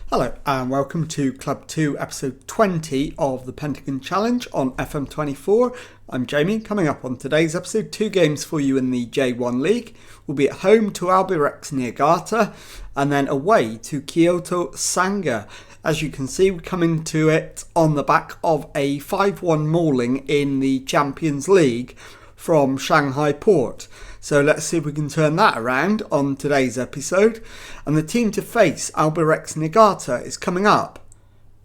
Hello and welcome to Club 2 episode 20 of the Pentagon Challenge on FM24. I'm Jamie. Coming up on today's episode, 2 games for you in the J1 League. We'll be at home to Albirex Niigata and then away to Kyoto Sanga. As you can see, we're coming to it on the back of a 5-1 mauling in the Champions League from Shanghai Port. So let's see if we can turn that around on today's episode. And the team to face, Albirex Niigata, is coming up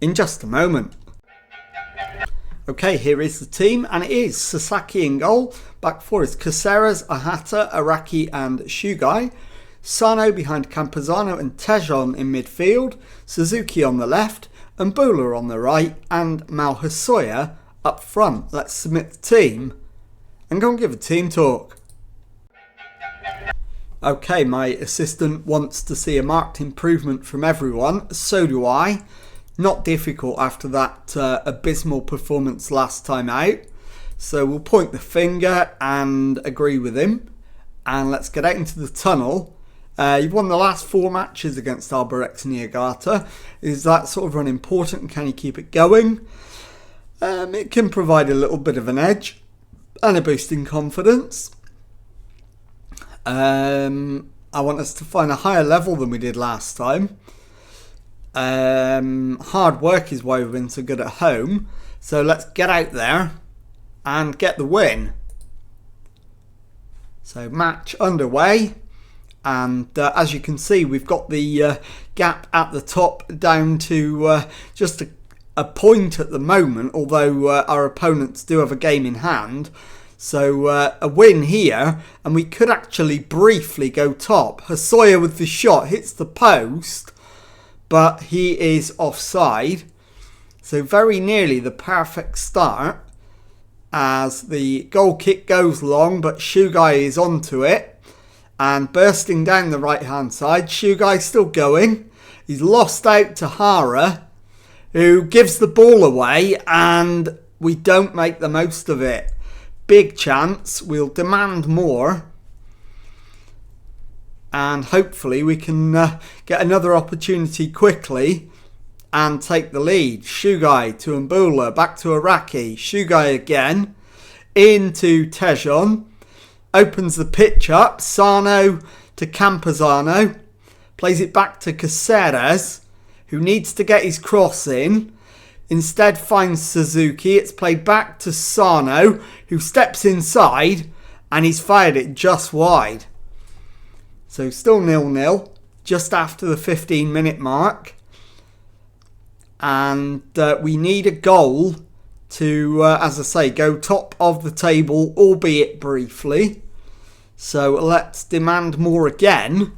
in just a moment. Okay, here is the team, and it is Sasaki in goal. Back four is Caceres, Ahata, Araki and Shugai. Sano behind Campuzano and Tejon in midfield. Suzuki on the left, and Mbula on the right, and Malhasoya up front. Let's submit the team and go and give a team talk. Okay, my assistant wants to see a marked improvement from everyone. So do I. Not difficult after that abysmal performance last time out. So we'll point the finger and agree with him. And let's get out into the tunnel. You've won the last 4 matches against Albirex Niigata. Is that sort of unimportant? Can you keep it going? It can provide a little bit of an edge and a boost in confidence. I want us to find a higher level than we did last time. Hard work is why we've been so good at home. So let's get out there and get the win. So match underway. And as you can see, we've got the gap at the top down to just a point at the moment. Although our opponents do have a game in hand. So a win here, and we could actually briefly go top. Hasoya with the shot hits the post, but he is offside. So very nearly the perfect start as the goal kick goes long, but Shugai is onto it and bursting down the right hand side. Shugai's still going. He's lost out to Hara, who gives the ball away, and we don't make the most of it. Big chance. We'll demand more. And hopefully we can get another opportunity quickly and take the lead. Shugai to Mbula. Back to Araki. Shugai again. Into Tejon. Opens the pitch up. Sano to Campuzano. Plays it back to Caceres, who needs to get his cross in. Instead finds Suzuki. It's played back to Sano, who steps inside, and he's fired it just wide. So still 0-0, just after the 15-minute mark. And we need a goal to, as I say, go top of the table, albeit briefly. So let's demand more again.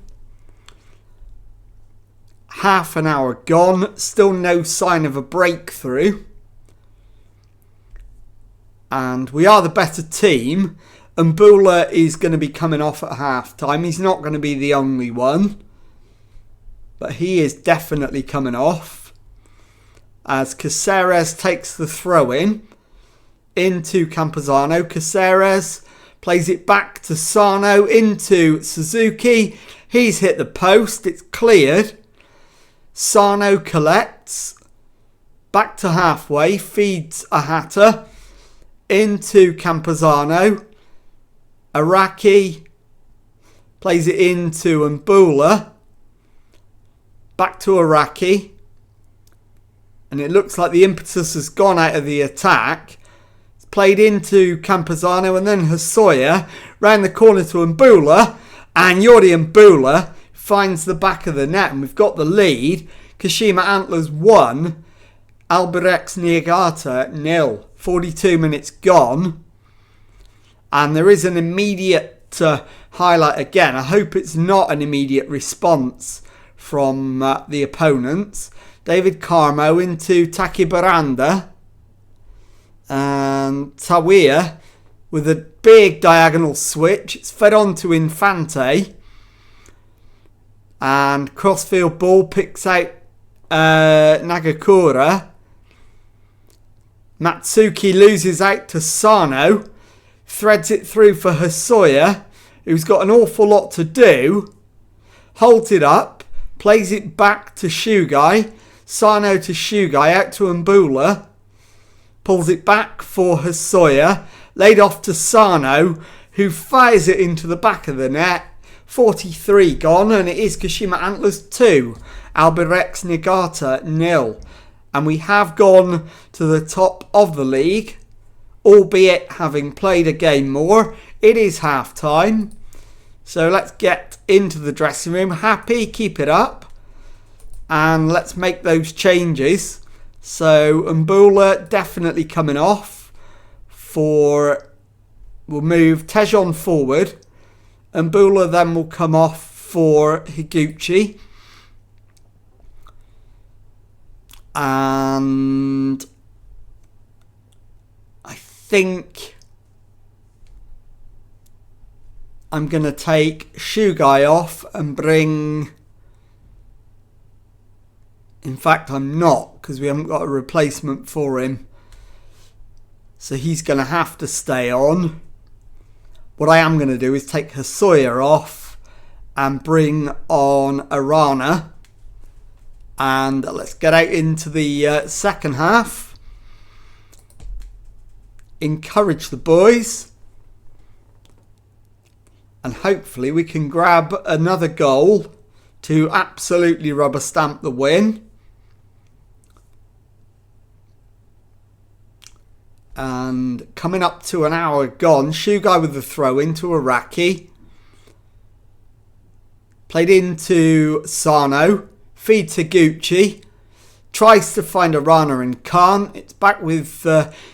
Half an hour gone, still no sign of a breakthrough. And we are the better team. Mbula is going to be coming off at half time. He's not going to be the only one, but he is definitely coming off. As Caceres takes the throw in into Campuzano. Caceres plays it back to Sano into Suzuki. He's hit the post. It's cleared. Sano collects, back to halfway, feeds Ahata, into Campuzano. Araki plays it into Mbula, back to Araki, and it looks like the impetus has gone out of the attack. It's played into Campuzano and then Hasoya, round the corner to Mbula, and Yori Mbula finds the back of the net, and we've got the lead. Kashima Antlers 1, Albirex Niigata 0. 42 minutes gone. And there is an immediate highlight again. I hope it's not an immediate response from the opponents. David Carmo into Taki Baranda. And Tawia with a big diagonal switch. It's fed on to Infante. And crossfield ball picks out Nagakura. Matsuki loses out to Sano. Threads it through for Hasoya, who's got an awful lot to do. holds it up, plays it back to Shugai, Sano to Shugai, out to Mbula, pulls it back for Hosoya, laid off to Sano, who fires it into the back of the net. 43 gone, and it is Kashima Antlers 2, Albirex Niigata 0. And we have gone to the top of the league, albeit having played a game more. It is half time. So let's get into the dressing room. Happy, keep it up. And let's make those changes. So Mbula definitely coming off. We'll move Tejon forward. Mbula then will come off for Higuchi. And I think I'm going to take Shugai off and bring... In fact, I'm not, because we haven't got a replacement for him. So he's going to have to stay on. What I am going to do is take Hosoya off and bring on Arana. And let's get out into the second half. Encourage the boys. And hopefully we can grab another goal to absolutely rubber stamp the win. And coming up to an hour gone, Shugai with the throw into Araki. Played into Sano. Feed to Gucci. Tries to find Arana and can't. It's back with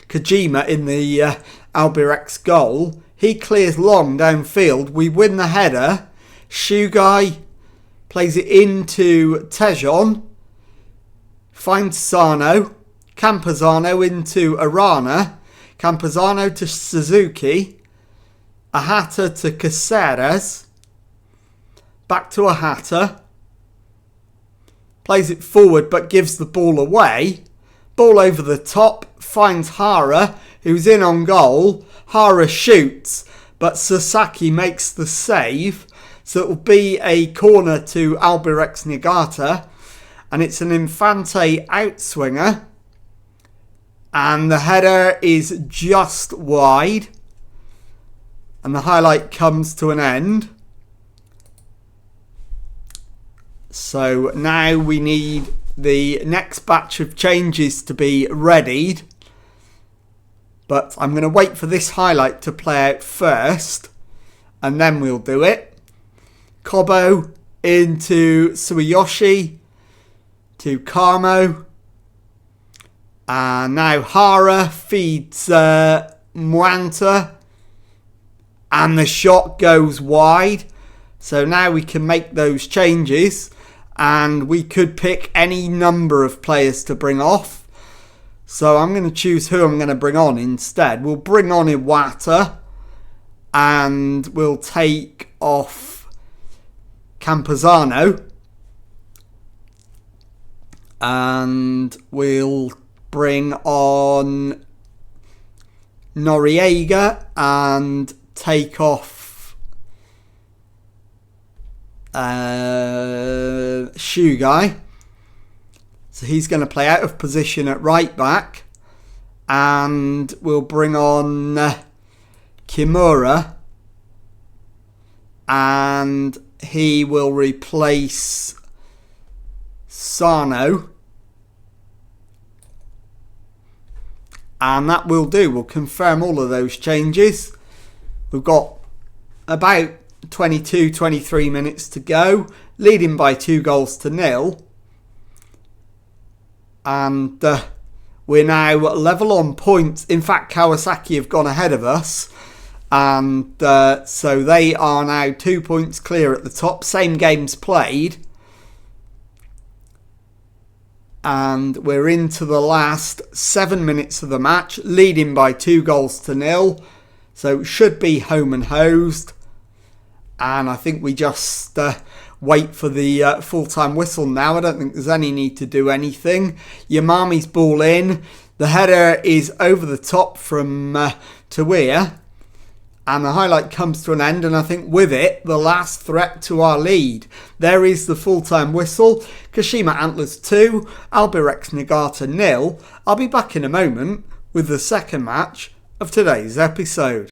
Kojima in the Albirex goal. He clears long downfield. We win the header. Shugai plays it into Tejon. Finds Sano. Campazano into Arana. Campazano to Suzuki. Ahata to Caceres. Back to Ahata. Plays it forward but gives the ball away. Ball over the top. Finds Hara, who's in on goal. Hara shoots, but Sasaki makes the save. So it will be a corner to Albirex Niigata. And it's an Infante outswinger. And the header is just wide. And the highlight comes to an end. So now we need the next batch of changes to be readied. But I'm going to wait for this highlight to play out first. And then we'll do it. Kobo into Suiyoshi to Kamo. And now Hara feeds Mwanta. And the shot goes wide. So now we can make those changes. And we could pick any number of players to bring off. So I'm going to choose who I'm going to bring on instead. We'll bring on Iwata. And we'll take off Campazano. And we'll bring on Noriega and take off Shugai. So he's going to play out of position at right back. And we'll bring on Kimura. And he will replace Sano. And that will do. We'll confirm all of those changes. We've got about 23 minutes to go. Leading by 2-0. And we're now level on points. In fact, Kawasaki have gone ahead of us. And so they are now 2 points clear at the top. Same games played. And we're into the last 7 minutes of the match, leading by 2-0. So it should be home and hosed. And I think we just wait for the full-time whistle now. I don't think there's any need to do anything. Yamami's ball in. The header is over the top from Tawia. And the highlight comes to an end, and I think with it, the last threat to our lead. There is the full-time whistle. Kashima Antlers 2, Albirex Niigata 0. I'll be back in a moment with the second match of today's episode.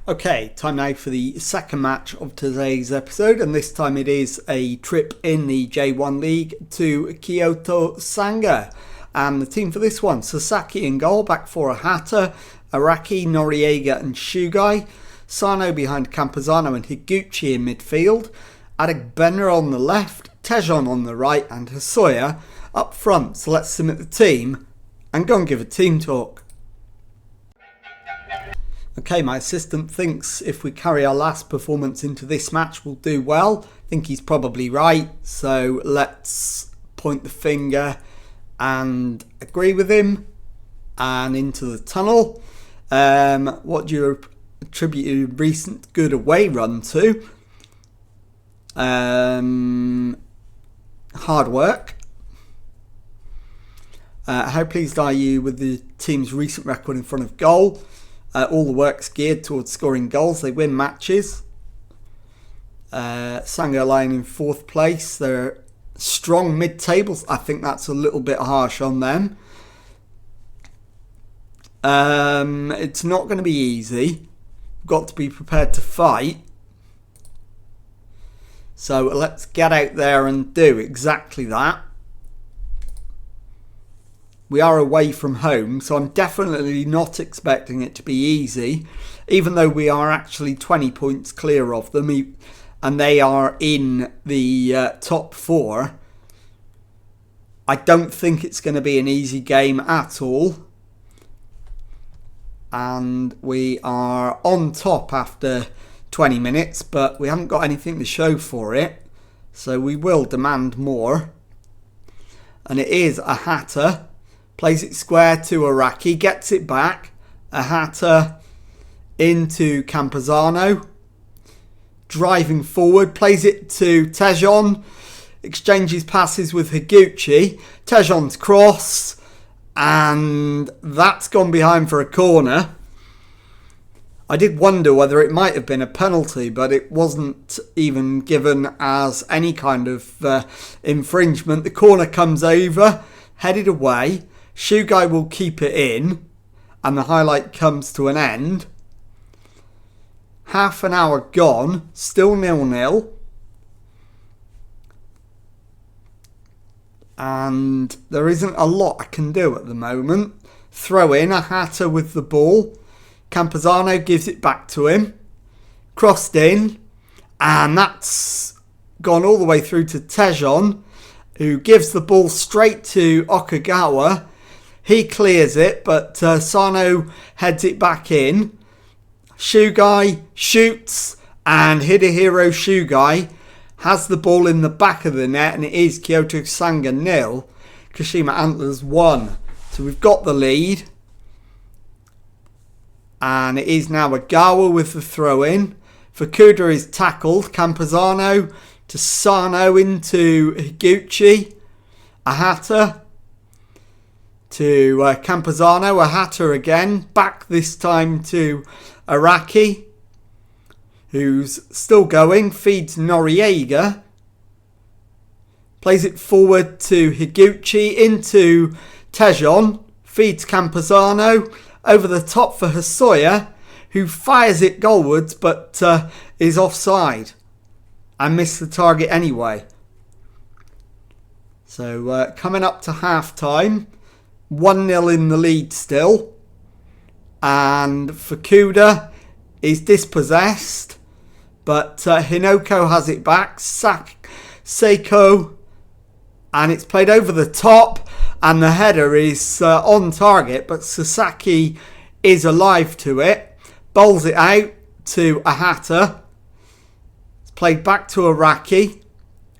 Okay, time now for the second match of today's episode, and this time it is a trip in the J1 League to Kyoto Sanga. And the team for this one, Sasaki in goal, back four Ahata, Araki, Noriega and Shugai, Sano behind Campuzano and Higuchi in midfield, Adegbenra on the left, Tejon on the right and Hosoya up front. So let's submit the team and go and give a team talk. Okay, my assistant thinks if we carry our last performance into this match we'll do well. I think he's probably right, so let's point the finger and agree with him. And into the tunnel. What do you attribute your recent good away run to? Hard work. How pleased are you with the team's recent record in front of goal? All the work's geared towards scoring goals. They win matches. Sanga lying in fourth place. They're strong mid-tables. I think that's a little bit harsh on them. It's not going to be easy. We've got to be prepared to fight. So let's get out there and do exactly that. We are away from home, so I'm definitely not expecting it to be easy, even though we are actually 20 points clear of them, and they are in the top four. I don't think it's going to be an easy game at all. And we are on top after 20 minutes, but we haven't got anything to show for it, so we will demand more. And it is Ahata, plays it square to Araki, gets it back, Ahata into Campuzano, driving forward, plays it to Tejon, exchanges passes with Higuchi, Tejon's cross, and that's gone behind for a corner. I did wonder whether it might have been a penalty, but it wasn't even given as any kind of infringement. The corner comes over, headed away. Shugai will keep it in, and the highlight comes to an end. Half an hour gone, still 0-0. And there isn't a lot I can do at the moment. Throw in Ahata with the ball. Campuzano gives it back to him. Crossed in. And that's gone all the way through to Tejon, who gives the ball straight to Okagawa. He clears it, but Sano heads it back in. Shugai shoots, and Hidehiro Shugai has the ball in the back of the net, and it is Kyoto Sanga 0, Kashima Antlers 1. So we've got the lead. And it is now Agawa with the throw-in. Fukuda is tackled. Campuzano to Sano into Higuchi. Ahata to Campuzano. Ahata again. Back this time to Araki, who's still going, feeds Noriega, plays it forward to Higuchi, into Tejon, feeds Campuzano, over the top for Hosoya, who fires it goalwards but is offside and missed the target anyway. So coming up to half time, 1-0 in the lead still, and Fukuda is dispossessed, but Hinoko has it back. Seiko, and it's played over the top, and the header is on target, but Sasaki is alive to it. Bowls it out to Ahata. It's played back to Araki.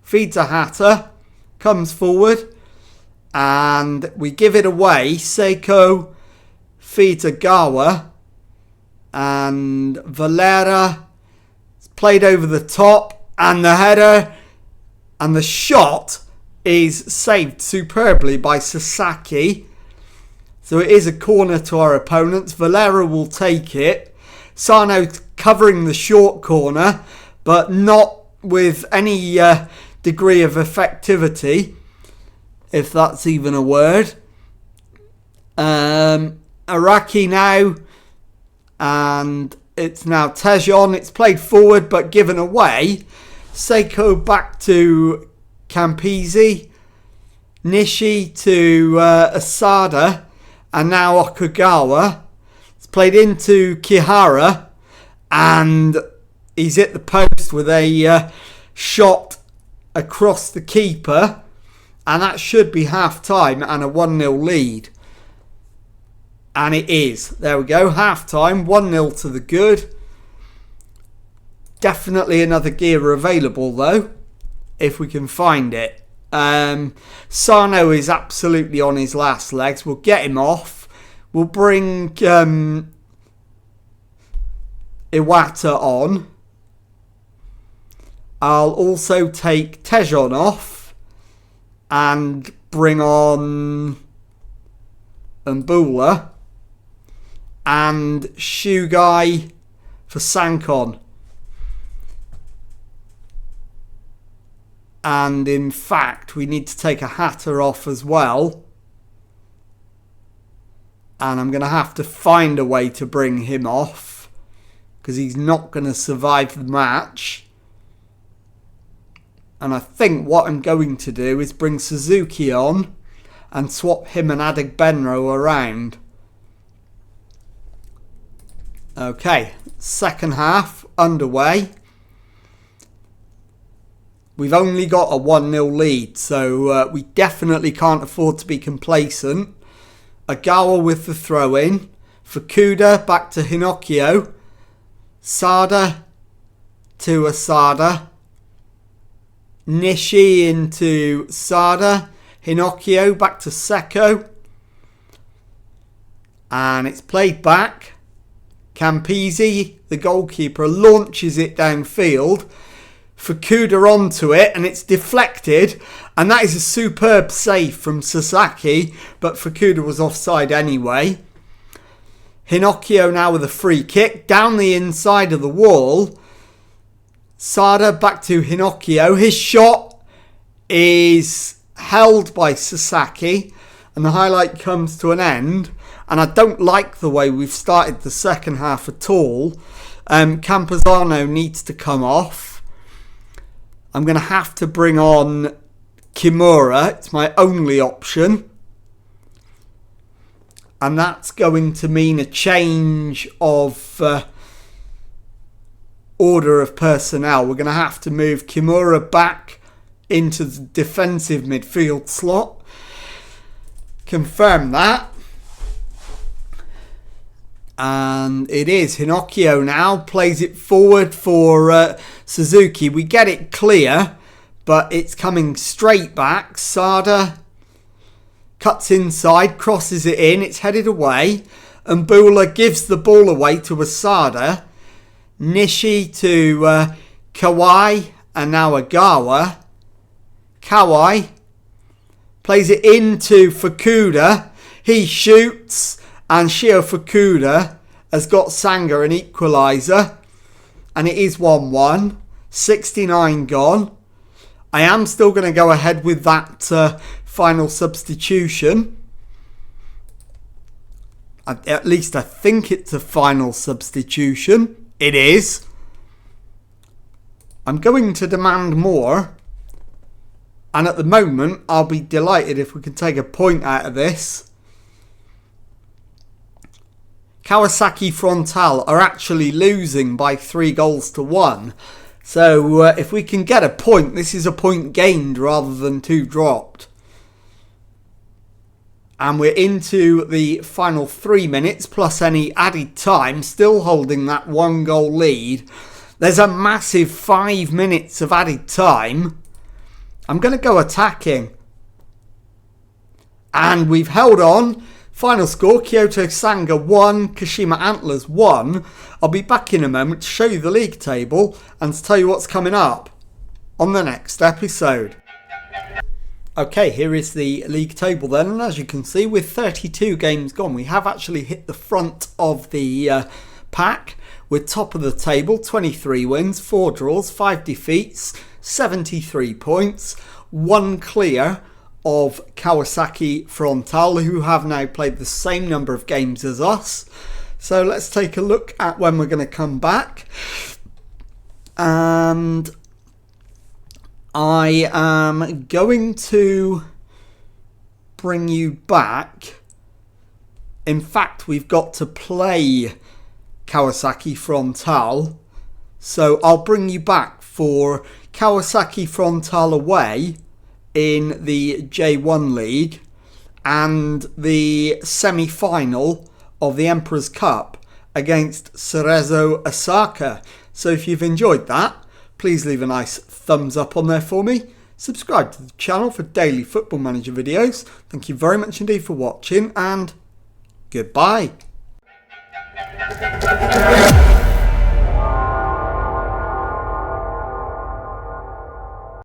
Feeds Ahata. Comes forward, and we give it away. Seiko feeds Agawa, and Valera played over the top, and the header and the shot is saved superbly by Sasaki. So it is a corner to our opponents. Valera will take it. Sano covering the short corner, but not with any degree of effectivity, if that's even a word. Araki now, and it's now Tejon. It's played forward but given away. Seiko back to Campisi. Nishi to Asada, and now Okugawa. It's played into Kihara, and he's hit the post with a shot across the keeper, and that should be half time and a 1-0 lead. And it is. There we go, half time, 1-0 to the good. Definitely another gear available though, if we can find it. Sano is absolutely on his last legs. We'll get him off. We'll bring Iwata on. I'll also take Tejon off and bring on Mbula and Shugai for Sankon. And in fact, we need to take a Hatter off as well. And I'm going to have to find a way to bring him off, because he's not going to survive the match. And I think what I'm going to do is bring Suzuki on and swap him and Adegbenro around. Okay, second half underway. We've only got a 1-0 lead, so we definitely can't afford to be complacent. Agawa with the throw-in. Fukuda back to Hinokio. Sada to Asada. Nishi into Sada. Hinokio back to Seko. And it's played back. Campisi, the goalkeeper, launches it downfield. Fukuda onto it, and it's deflected, and that is a superb save from Sasaki, but Fukuda was offside anyway. Hinokio now with a free kick down the inside of the wall. Sada back to Hinokio. His shot is held by Sasaki, and the highlight comes to an end. And I don't like the way we've started the second half at all. Campazano needs to come off. I'm going to have to bring on Kimura. It's my only option. And that's going to mean a change of order of personnel. We're going to have to move Kimura back into the defensive midfield slot. Confirm that. And it is. Hinokio now plays it forward for Suzuki. We get it clear, but it's coming straight back. Sada cuts inside, crosses it in. It's headed away. And Mbula gives the ball away to Asada. Nishi to Kawai and now Agawa. Kawai plays it into Fukuda. He shoots. And Shio Fukuda has got Sanga an equaliser. And it is 1-1. 69 gone. I am still going to go ahead with that final substitution. At least I think it's a final substitution. It is. I'm going to demand more. And at the moment, I'll be delighted if we can take a point out of this. Kawasaki Frontal are actually losing by 3-1. So if we can get a point, this is a point gained rather than 2 dropped. And we're into the final 3 minutes plus any added time, still holding that 1-goal lead. There's a massive 5 minutes of added time. I'm going to go attacking. And we've held on. Final score, Kyoto Sanga 1, Kashima Antlers 1. I'll be back in a moment to show you the league table and to tell you what's coming up on the next episode. Okay, here is the league table then, and as you can see, with 32 games gone, we have actually hit the front of the pack We're top of the table, 23 wins, 4 draws, 5 defeats, 73 points, 1 clear of Kawasaki Frontale, who have now played the same number of games as us. So let's take a look at when we're going to come back. And I am going to bring you back. In fact, we've got to play Kawasaki Frontale. So I'll bring you back for Kawasaki Frontale away in the J1 League and the semi-final of the Emperor's Cup against Cerezo Osaka. So if you've enjoyed that, please leave a nice thumbs up on there for me. Subscribe to the channel for daily Football Manager videos. Thank you very much indeed for watching, and goodbye.